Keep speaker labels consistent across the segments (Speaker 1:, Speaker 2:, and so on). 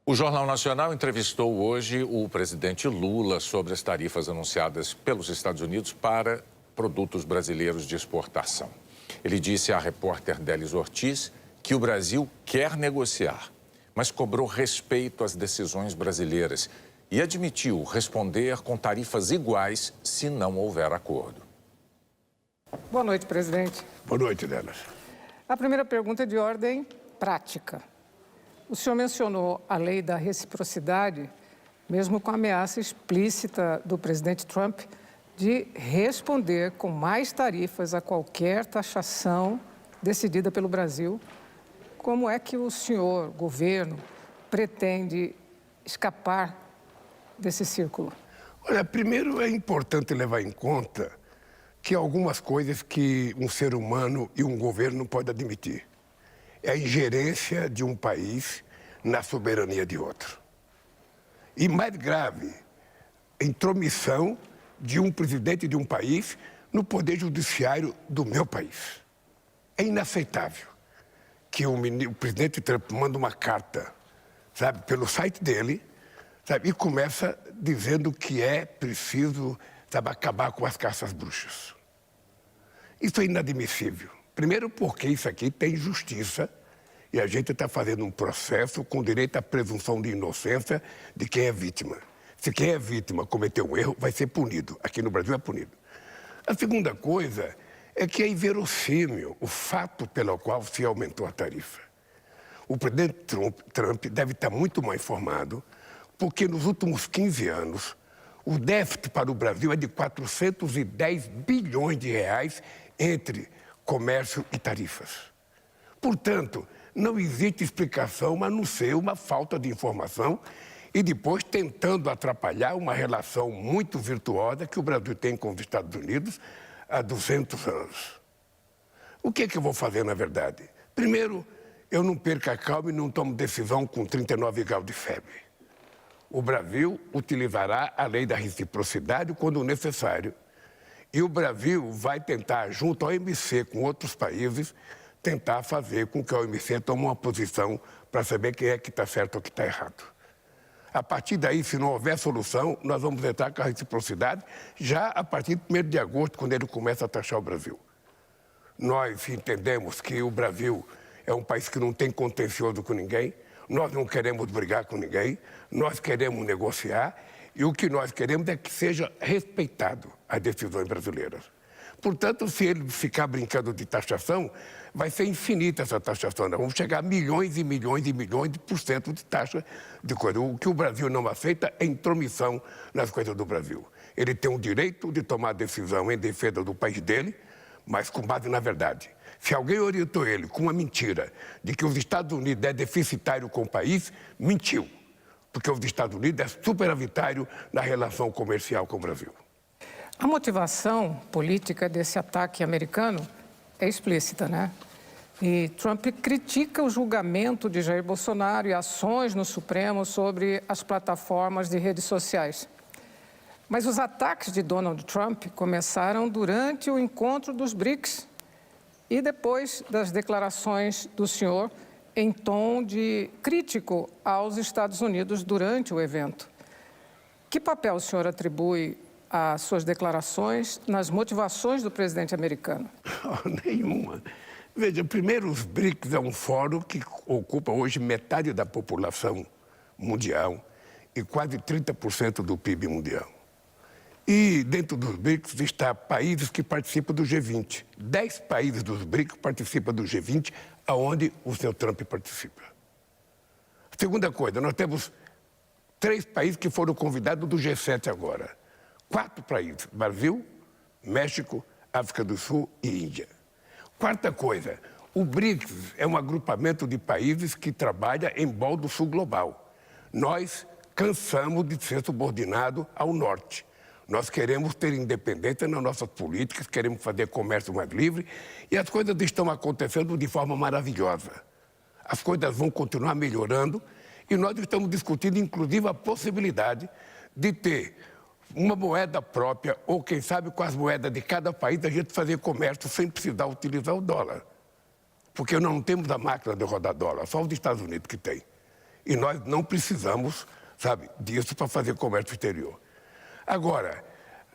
Speaker 1: O Jornal Nacional entrevistou hoje o presidente Lula sobre as tarifas anunciadas pelos Estados Unidos para produtos brasileiros de exportação. Ele disse à repórter Délis Ortiz que o Brasil quer negociar, mas cobrou respeito às decisões brasileiras e admitiu responder com tarifas iguais se não houver acordo.
Speaker 2: Boa noite, presidente.
Speaker 3: Boa noite, Délis.
Speaker 2: A primeira pergunta é de ordem prática. O senhor mencionou a lei da reciprocidade, mesmo com a ameaça explícita do presidente Trump de responder com mais tarifas a qualquer taxação decidida pelo Brasil. Como é que o senhor, governo, pretende escapar desse círculo?
Speaker 3: Olha, primeiro é importante levar em conta que há algumas coisas que um ser humano e um governo não podem admitir. É a ingerência de um país na soberania de outro. E mais grave, a intromissão de um presidente de um país no poder judiciário do meu país. É inaceitável que o presidente Trump manda uma carta, sabe, pelo site dele, sabe, e começa dizendo que é preciso, sabe, acabar com as caças bruxas. Isso é inadmissível. Primeiro porque isso aqui tem justiça e a gente está fazendo um processo com direito à presunção de inocência de quem é vítima. Se quem é vítima cometeu um erro, vai ser punido. Aqui no Brasil é punido. A segunda coisa é que é inverossímil o fato pelo qual se aumentou a tarifa. O presidente Trump deve estar muito mal informado, porque nos últimos 15 anos, o déficit para o Brasil é de 410 bilhões de reais entre comércio e tarifas. Portanto, não existe explicação a não ser uma falta de informação e depois tentando atrapalhar uma relação muito virtuosa que o Brasil tem com os Estados Unidos há 200 anos. O que é que eu vou fazer, na verdade? Primeiro, eu não perco a calma e não tomo decisão com 39 graus de febre. O Brasil utilizará a lei da reciprocidade quando necessário. E o Brasil vai tentar, junto ao OMC, com outros países, tentar fazer com que a OMC tome uma posição para saber quem é que está certo ou que está errado. A partir daí, se não houver solução, nós vamos entrar com a reciprocidade já a partir do 1º de agosto, quando ele começa a taxar o Brasil. Nós entendemos que o Brasil é um país que não tem contencioso com ninguém, nós não queremos brigar com ninguém, nós queremos negociar e o que nós queremos é que seja respeitado as decisões brasileiras. Portanto, se ele ficar brincando de taxação, vai ser infinita essa taxação. Nós vamos chegar a milhões e milhões e milhões de % de taxa de coisa. O que o Brasil não aceita é intromissão nas coisas do Brasil. Ele tem o direito de tomar decisão em defesa do país dele, mas com base na verdade. Se alguém orientou ele com uma mentira de que os Estados Unidos é deficitário com o país, mentiu. Porque os Estados Unidos é superavitário na relação comercial com o Brasil.
Speaker 2: A motivação política desse ataque americano é explícita, né? E Trump critica o julgamento de Jair Bolsonaro e ações no Supremo sobre as plataformas de redes sociais. Mas os ataques de Donald Trump começaram durante o encontro dos BRICS e depois das declarações do senhor em tom de crítico aos Estados Unidos durante o evento. Que papel o senhor atribui às suas declarações nas motivações do presidente americano?
Speaker 3: Nenhuma. Veja, primeiro, os BRICS é um fórum que ocupa hoje metade da população mundial e quase 30% do PIB mundial. E dentro dos BRICS está países que participam do G20. 10 países dos BRICS participam do G20, aonde o senhor Trump participa. Segunda coisa, nós temos 3 países que foram convidados do G7 agora. 4 países, Brasil, México, África do Sul e Índia. Quarta coisa, o BRICS é um agrupamento de países que trabalha em prol do sul global. Nós cansamos de ser subordinados ao norte. Nós queremos ter independência nas nossas políticas, queremos fazer comércio mais livre e as coisas estão acontecendo de forma maravilhosa. As coisas vão continuar melhorando e nós estamos discutindo, inclusive, a possibilidade de ter uma moeda própria ou, quem sabe, com as moedas de cada país, a gente fazer comércio sem precisar utilizar o dólar. Porque não temos a máquina de rodar dólar, só os Estados Unidos que tem. E nós não precisamos, sabe, disso para fazer comércio exterior. Agora,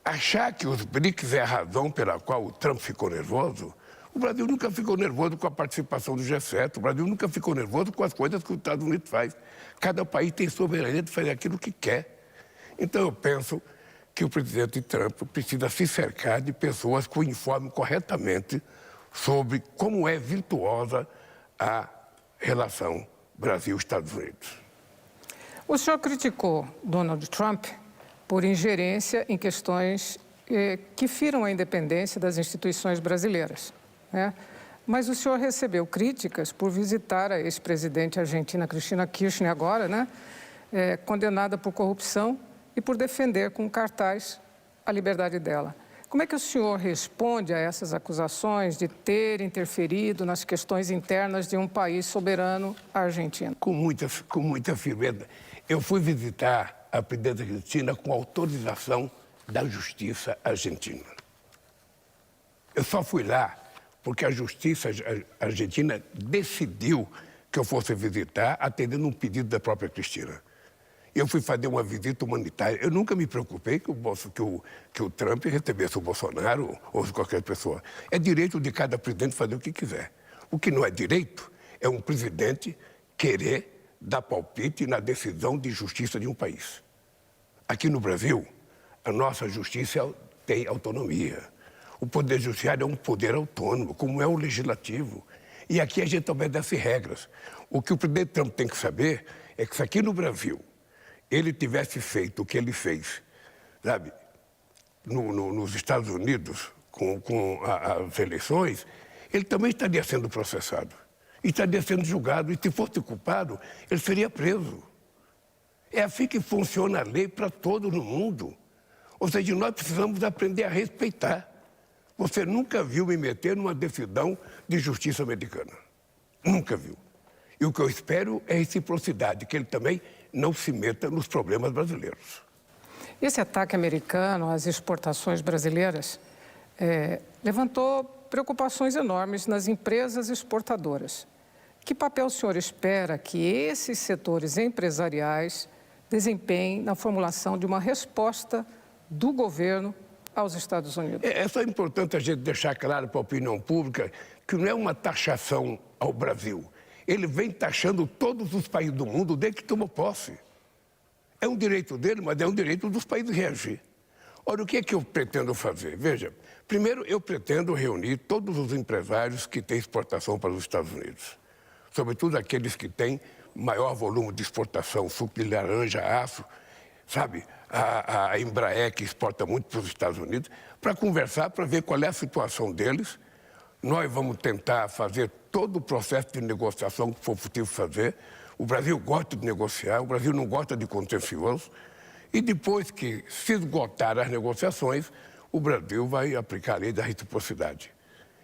Speaker 3: achar que os BRICS é a razão pela qual o Trump ficou nervoso, o Brasil nunca ficou nervoso com a participação do G7, o Brasil nunca ficou nervoso com as coisas que os Estados Unidos faz. Cada país tem soberania de fazer aquilo que quer. Então eu penso que o presidente Trump precisa se cercar de pessoas que o informem corretamente sobre como é virtuosa a relação Brasil-Estados Unidos.
Speaker 2: O senhor criticou Donald Trump por ingerência em questões que firam a independência das instituições brasileiras, né? Mas o senhor recebeu críticas por visitar a ex-presidente argentina Cristina Kirchner agora, né? Condenada por corrupção e por defender com cartaz a liberdade dela. Como é que o senhor responde a essas acusações de ter interferido nas questões internas de um país soberano, a Argentina?
Speaker 3: Com muita firmeza. Eu fui visitar a presidenta Cristina com autorização da Justiça Argentina. Eu só fui lá porque a Justiça Argentina decidiu que eu fosse visitar, atendendo um pedido da própria Cristina. Eu fui fazer uma visita humanitária. Eu nunca me preocupei que o Trump recebesse o Bolsonaro ou qualquer pessoa. É direito de cada presidente fazer o que quiser. O que não é direito é um presidente querer dar palpite na decisão de justiça de um país. Aqui no Brasil, a nossa justiça tem autonomia. O Poder Judiciário é um poder autônomo, como é o Legislativo. E aqui a gente obedece regras. O que o presidente Trump tem que saber é que se aqui no Brasil ele tivesse feito o que ele fez, sabe, nos Estados Unidos, com as eleições, ele também estaria sendo processado. E estaria sendo julgado. E se fosse culpado, ele seria preso. É assim que funciona a lei para todo no mundo. Ou seja, nós precisamos aprender a respeitar. Você nunca viu me meter numa decisão de justiça americana. Nunca viu. E o que eu espero é reciprocidade, que ele também não se meta nos problemas brasileiros.
Speaker 2: Esse ataque americano às exportações brasileiras levantou preocupações enormes nas empresas exportadoras. Que papel o senhor espera que esses setores empresariais desempenhem na formulação de uma resposta do governo aos Estados Unidos? É
Speaker 3: só importante a gente deixar claro para a opinião pública que não é uma taxação ao Brasil. Ele vem taxando todos os países do mundo desde que tomou posse. É um direito dele, mas é um direito dos países reagir. Ora, o que é que eu pretendo fazer? Veja, primeiro eu pretendo reunir todos os empresários que têm exportação para os Estados Unidos. Sobretudo aqueles que têm maior volume de exportação, suco de laranja, aço, sabe? A Embraer, que exporta muito para os Estados Unidos, para conversar, para ver qual é a situação deles. Nós vamos tentar fazer todo o processo de negociação que for possível fazer. O Brasil gosta de negociar, o Brasil não gosta de contencioso. E depois que se esgotar as negociações, o Brasil vai aplicar a lei da reciprocidade.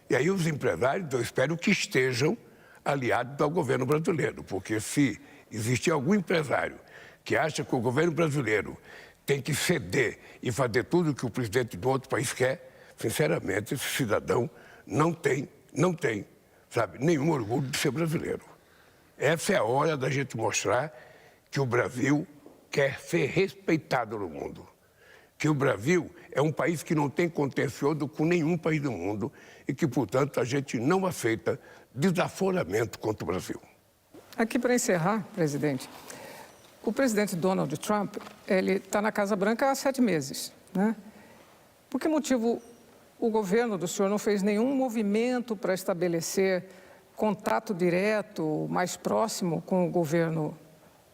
Speaker 3: E aí os empresários, eu espero que estejam aliados ao governo brasileiro, porque se existir algum empresário que acha que o governo brasileiro tem que ceder e fazer tudo o que o presidente de outro país quer, sinceramente, esse cidadão não tem, sabe, nenhum orgulho de ser brasileiro. Essa é a hora da gente mostrar que o Brasil quer ser respeitado no mundo. Que o Brasil é um país que não tem contencioso com nenhum país do mundo e que, portanto, a gente não aceita desaforamento contra o Brasil.
Speaker 2: Aqui para encerrar, presidente, o presidente Donald Trump, ele está na Casa Branca há 7 meses, né? Por que motivo o governo do senhor não fez nenhum movimento para estabelecer contato direto, mais próximo com o governo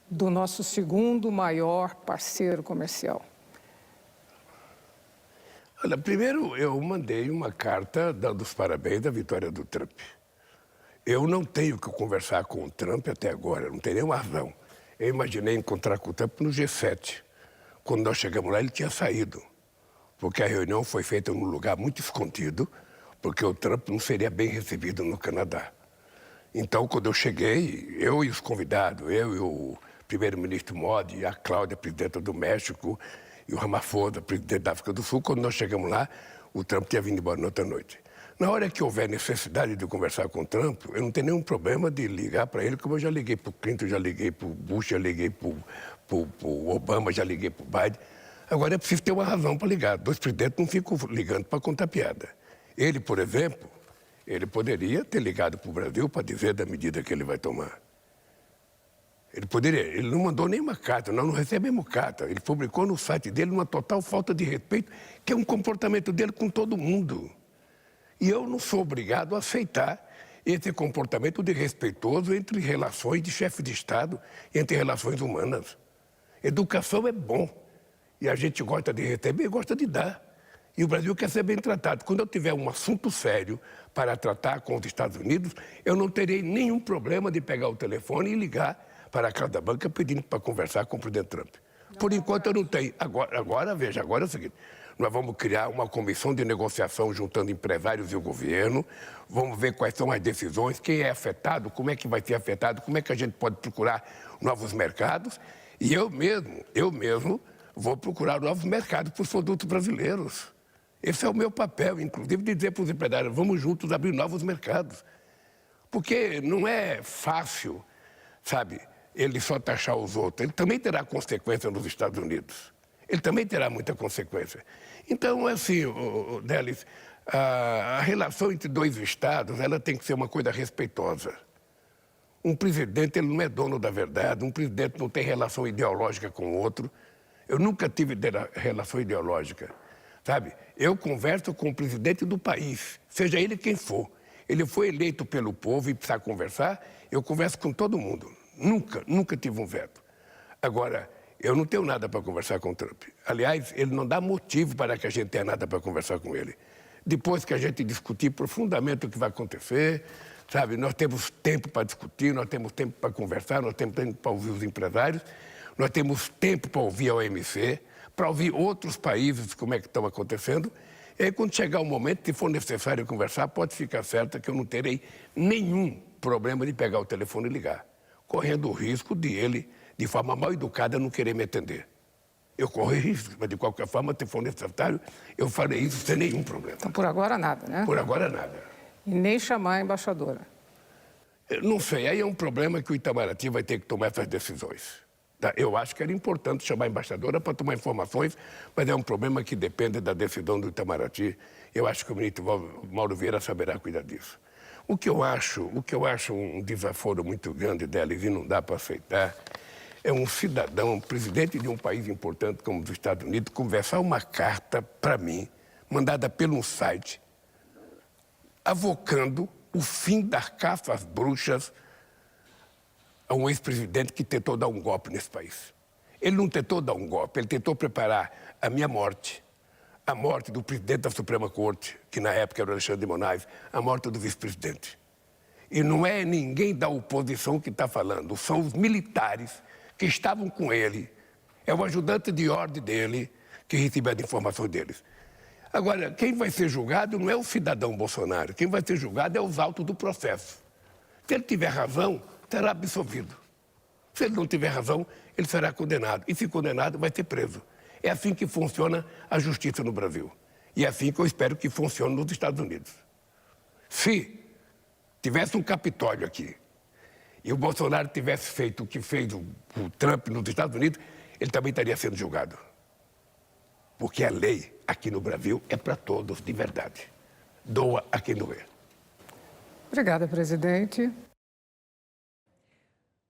Speaker 2: do nosso segundo maior parceiro comercial?
Speaker 3: Olha, primeiro eu mandei uma carta dando os parabéns da vitória do Trump. Eu não tenho que conversar com o Trump até agora, não tenho nenhuma razão. Eu imaginei encontrar com o Trump no G7. Quando nós chegamos lá, ele tinha saído, porque a reunião foi feita num lugar muito escondido, porque o Trump não seria bem recebido no Canadá. Então, quando eu cheguei, eu e os convidados, eu e o primeiro-ministro Modi, a Cláudia, presidenta do México, e o Ramaphosa, presidente da África do Sul, quando nós chegamos lá, o Trump tinha vindo embora na outra noite. Na hora que houver necessidade de conversar com o Trump, eu não tenho nenhum problema de ligar para ele, como eu já liguei para o Clinton, já liguei para o Bush, já liguei para o Obama, já liguei para o Biden. Agora é preciso ter uma razão para ligar. Dois presidentes não ficam ligando para contar piada. Ele, por exemplo, ele poderia ter ligado para o Brasil para dizer da medida que ele vai tomar. Ele poderia, ele não mandou nenhuma carta, nós não recebemos carta. Ele publicou no site dele uma total falta de respeito, que é um comportamento dele com todo mundo. E eu não sou obrigado a aceitar esse comportamento desrespeitoso entre relações de chefe de Estado, entre relações humanas. Educação é bom. E a gente gosta de receber e gosta de dar. E o Brasil quer ser bem tratado. Quando eu tiver um assunto sério para tratar com os Estados Unidos, eu não terei nenhum problema de pegar o telefone e ligar para a Casa Branca pedindo para conversar com o presidente Trump. Por enquanto eu não tenho. Agora, veja, agora é o seguinte, nós vamos criar uma comissão de negociação juntando empresários e o governo, vamos ver quais são as decisões, quem é afetado, como é que vai ser afetado, como é que a gente pode procurar novos mercados. E eu mesmo vou procurar novos mercados para os produtos brasileiros. Esse é o meu papel, inclusive, de dizer para os empresários, vamos juntos abrir novos mercados. Porque não é fácil, sabe, ele só taxar os outros. Ele também terá consequência nos Estados Unidos. Ele também terá muita consequência. Então, assim, Délis, a relação entre dois estados, ela tem que ser uma coisa respeitosa. Um presidente, ele não é dono da verdade, um presidente não tem relação ideológica com o outro. Eu nunca tive relação ideológica, sabe? Eu converso com o presidente do país, seja ele quem for. Ele foi eleito pelo povo e precisa conversar, eu converso com todo mundo. Nunca tive um veto. Agora, eu não tenho nada para conversar com o Trump. Aliás, ele não dá motivo para que a gente tenha nada para conversar com ele. Depois que a gente discutir profundamente o que vai acontecer, sabe? Nós temos tempo para discutir, nós temos tempo para conversar, nós temos tempo para ouvir os empresários, nós temos tempo para ouvir a OMC, para ouvir outros países como é que estão acontecendo. E aí, quando chegar o momento, se for necessário conversar, pode ficar certa que eu não terei nenhum problema de pegar o telefone e ligar, correndo o risco de ele, de forma mal educada, não querer me atender. Eu corro risco, mas de qualquer forma, se for necessário, eu farei isso sem nenhum problema.
Speaker 2: Então, por agora, nada, né?
Speaker 3: Por agora, nada.
Speaker 2: E nem chamar a embaixadora.
Speaker 3: Eu não sei, aí é um problema que o Itamaraty vai ter que tomar essas decisões. Tá? Eu acho que era importante chamar a embaixadora para tomar informações, mas é um problema que depende da decisão do Itamaraty. Eu acho que o ministro Mauro Vieira saberá cuidar disso. O que eu acho um desaforo muito grande dela e não dá para aceitar, é um cidadão, um presidente de um país importante como os Estados Unidos, conversar uma carta para mim, mandada pelo site, avocando o fim das caças às bruxas a um ex-presidente que tentou dar um golpe nesse país. Ele não tentou dar um golpe, ele tentou preparar a minha morte, a morte do presidente da Suprema Corte, que na época era o Alexandre de Moraes, a morte do vice-presidente. E não é ninguém da oposição que está falando, são os militares que estavam com ele. É o ajudante de ordem dele que recebeu as informações deles. Agora, quem vai ser julgado não é o cidadão Bolsonaro, quem vai ser julgado é os autos do processo. Se ele tiver razão, será absolvido. Se ele não tiver razão, ele será condenado. E se condenado, vai ser preso. É assim que funciona a justiça no Brasil. E é assim que eu espero que funcione nos Estados Unidos. Se tivesse um Capitólio aqui e o Bolsonaro tivesse feito o que fez o Trump nos Estados Unidos, ele também estaria sendo julgado. Porque a lei aqui no Brasil é para todos, de verdade. Doa a quem doer.
Speaker 2: Obrigada, presidente.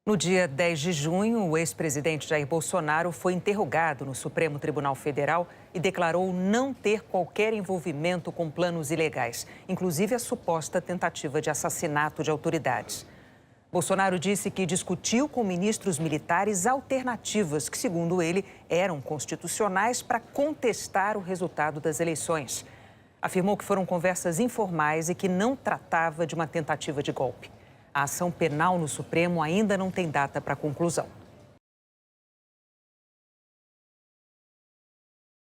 Speaker 4: No dia 10 de junho, o ex-presidente Jair Bolsonaro foi interrogado no Supremo Tribunal Federal e declarou não ter qualquer envolvimento com planos ilegais, inclusive a suposta tentativa de assassinato de autoridades. Bolsonaro disse que discutiu com ministros militares alternativas que, segundo ele, eram constitucionais para contestar o resultado das eleições. Afirmou que foram conversas informais e que não tratava de uma tentativa de golpe. A ação penal no Supremo ainda não tem data para conclusão.